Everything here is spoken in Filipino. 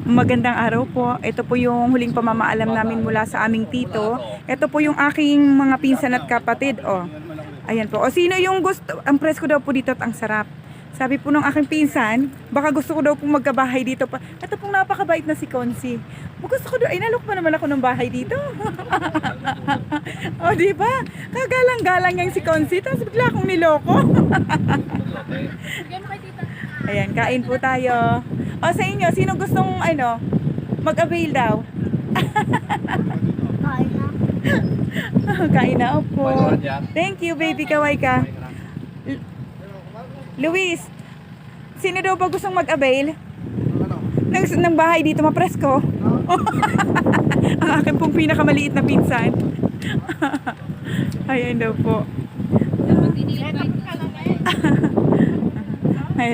Magandang araw po. Ito po yung huling pamamaalam namin mula sa aming tito. Ito po yung aking mga pinsan at kapatid. O, ayan po. O, sino yung gusto? Ang presko daw po dito at ang sarap. Sabi po ng aking pinsan, baka gusto ko daw pong magkabahay dito pa. Ito pong napakabait na si Consi. Gusto ko daw, ay nalok pa naman ako ng bahay dito. O, di ba? Kagalang-galang yung si Consi. Tapos bigla akong niloko. Ayan, kain po tayo. O, sa inyo, sino gustong, mag-avail daw? Kain na po. Thank you, baby. Kaway ka. Luis, sino daw ba gustong mag-avail? Ng bahay dito, mapresko. Ang akin pong pinakamaliit na pinsan. Ayan daw po.